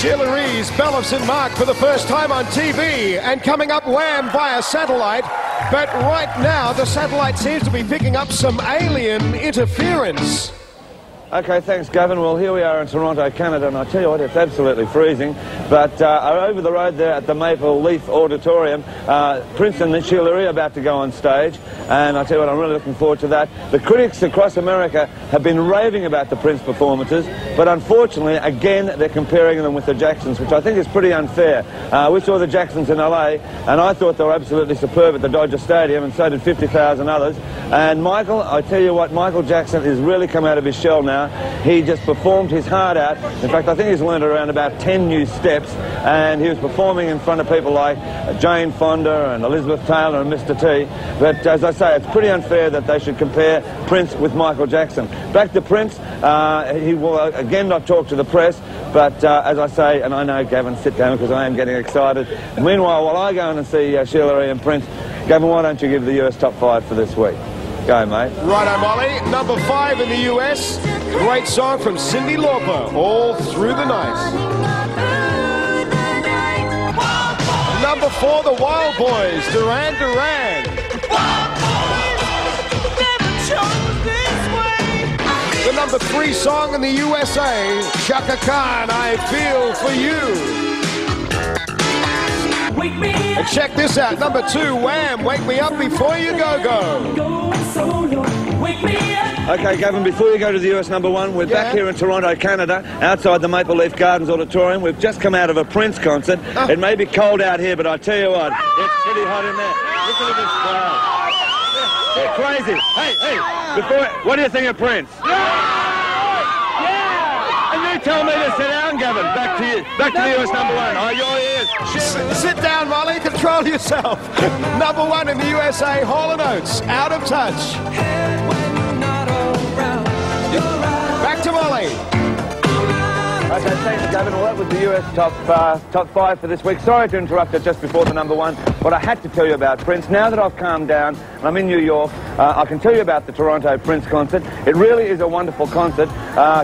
Sheila Ree's Belle of St. Mark for the first time on TV, and coming up Wham via satellite. But right now the satellite seems to be picking up some alien interference. Okay, thanks, Gavin. Well, here we are in Toronto, Canada, and I tell you what, it's absolutely freezing. But over the road there at the Maple Leaf Auditorium, Prince and Sheila Ree are about to go on stage, and I tell you what, I'm really looking forward to that. The critics across America have been raving about the Prince performances, but unfortunately, again, they're comparing them with the Jacksons, which I think is pretty unfair. We saw the Jacksons in LA, and I thought they were absolutely superb at the Dodger Stadium, and so did 50,000 others. And Michael, I tell you what, Michael Jackson has really come out of his shell now. He just performed his heart out. In fact, I think he's learned around about 10 new steps, and he was performing in front of people like Jane Fonda and Elizabeth Taylor and Mr. T. But as I say, it's pretty unfair that they should compare Prince with Michael Jackson. Back to Prince, he will again not talk to the press, but as I say, and I know, Gavin, sit down because I am getting excited. Meanwhile, while I go in and see Sheila Ree and Prince, Gavin, why don't you give the US top 5 for this week? Go, mate. Righto, Molly. Number 5 in the US. Great song from Cyndi Lauper, All Through the Night. Number 4, the Wild Boys, Duran Duran. The number 3 song in the USA, Chaka Khan, I Feel For You. And check this out, number 2, Wham, Wake Me Up Before You Go Go. Okay, Gavin, before you go to the US number 1, we're back here in Toronto, Canada, outside the Maple Leaf Gardens Auditorium. We've just come out of a Prince concert. It may be cold out here, but I tell you what, it's pretty hot in there. Listen to this crowd. They're crazy. Hey, what do you think of Prince? And you tell me to sit down, Gavin. Back to you. Back to the US number 1. Oh, your ears. Sit down, Molly. Control yourself. Number 1 in the USA, Hall & Oates, Out of Touch. Back to Molly. Okay, thanks, Gavin. Well, that was the US top 5 for this week. Sorry to interrupt it just before the number 1, but I had to tell you about Prince. Now that I've calmed down and I'm in New York, I can tell you about the Toronto Prince concert. It really is a wonderful concert.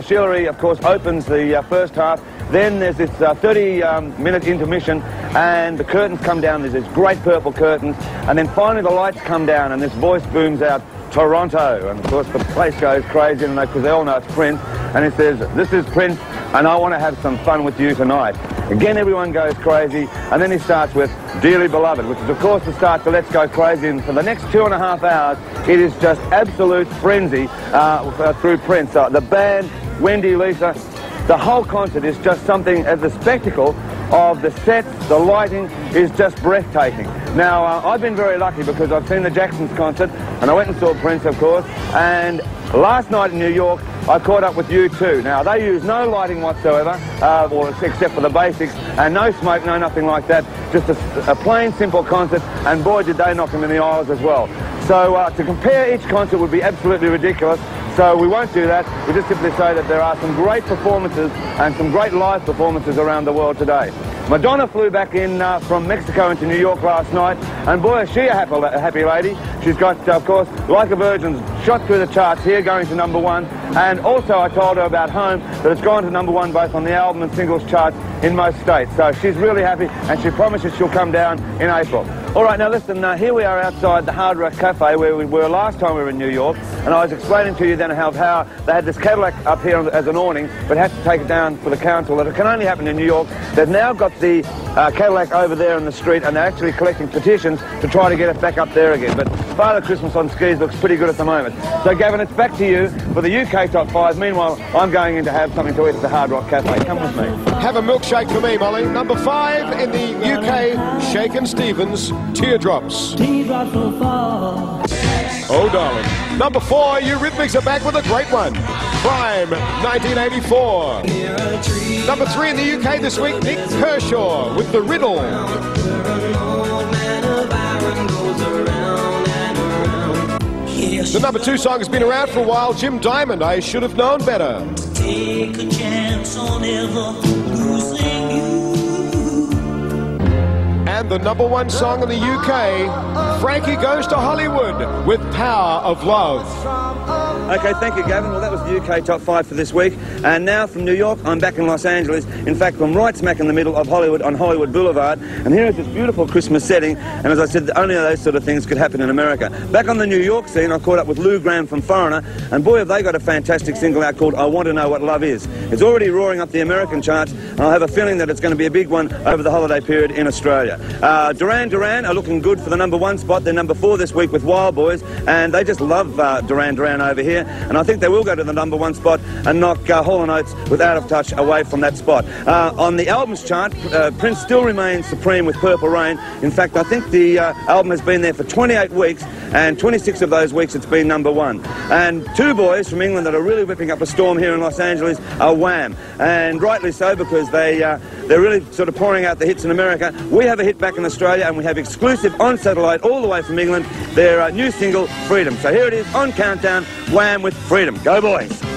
Sheila Ree, of course, opens the first half. Then there's this 30-minute intermission, and the curtains come down. There's these great purple curtains, and then finally the lights come down, and this voice booms out, Toronto, and of course the place goes crazy, because they all know it's Prince, and it says, "This is Prince, and I want to have some fun with you tonight." Again, everyone goes crazy, and then he starts with Dearly Beloved, which is of course the start to Let's Go Crazy, and for the next 2.5 hours, it is just absolute frenzy through Prince. The band, Wendy, Lisa, the whole concert is just something, the spectacle of the sets, the lighting is just breathtaking. Now, I've been very lucky because I've seen the Jacksons concert, and I went and saw Prince, of course, and last night in New York, I caught up with U2. Now, they use no lighting whatsoever, except for the basics, and no smoke, no nothing like that, just a plain, simple concert, and boy, did they knock them in the aisles as well. So, to compare each concert would be absolutely ridiculous. So we won't do that. We just simply say that there are some great performances and some great live performances around the world today. Madonna flew back in from Mexico into New York last night, and boy, is she a happy lady. She's got, of course, Like a Virgin, shot through the charts here, going to number 1. And also I told her about Home, that it's gone to number 1 both on the album and singles charts in most states. So she's really happy, and she promises she'll come down in April. All right, now listen, here we are outside the Hard Rock Cafe where we were last time we were in New York, and I was explaining to you then how they had this Cadillac up here as an awning, but had to take it down for the council, that it can only happen in New York. They've now got the Cadillac over there in the street, and they're actually collecting petitions to try to get it back up there again. But Father Christmas on skis looks pretty good at the moment. So Gavin, it's back to you for the UK top 5. Meanwhile, I'm going in to have something to eat at the Hard Rock Cafe. Come with me. Have a milkshake for me, Molly. Number 5 in the UK, Shakin' Stevens, Teardrops. Teardrops will fall. Oh, darling. Number 4, Eurythmics are back with a great one. Crime, 1984. Number 3 in the UK this week, Nick Kershaw with The Riddle. The number 2 song has been around for a while, Jim Diamond, I Should Have Known Better. Take a chance on ever losing you. And the number 1 song in the UK, Frankie Goes to Hollywood with Power of Love. Okay, thank you, Gavin. Well, that was the UK Top 5 for this week. And now from New York, I'm back in Los Angeles. In fact, I'm right smack in the middle of Hollywood, on Hollywood Boulevard. And here is this beautiful Christmas setting. And as I said, only those sort of things could happen in America. Back on the New York scene, I caught up with Lou Gramm from Foreigner. And boy, have they got a fantastic single out called I Want to Know What Love Is. It's already roaring up the American charts. And I have a feeling that it's going to be a big one over the holiday period in Australia. Duran Duran are looking good for the #1 spot. They're #4 this week with Wild Boys. And they just love Duran Duran over here. And I think they will go to the #1 spot and knock Hall & Oates with Out of Touch away from that spot. On the albums chart, Prince still remains supreme with Purple Rain. In fact, I think the album has been there for 28 weeks, and 26 of those weeks it's been #1. And two boys from England that are really whipping up a storm here in Los Angeles are Wham. And rightly so, because they're really sort of pouring out the hits in America. We have a hit back in Australia, and we have exclusive on satellite all the way from England, their new single, Freedom. So here it is on Countdown, Wham with Freedom. Go boys!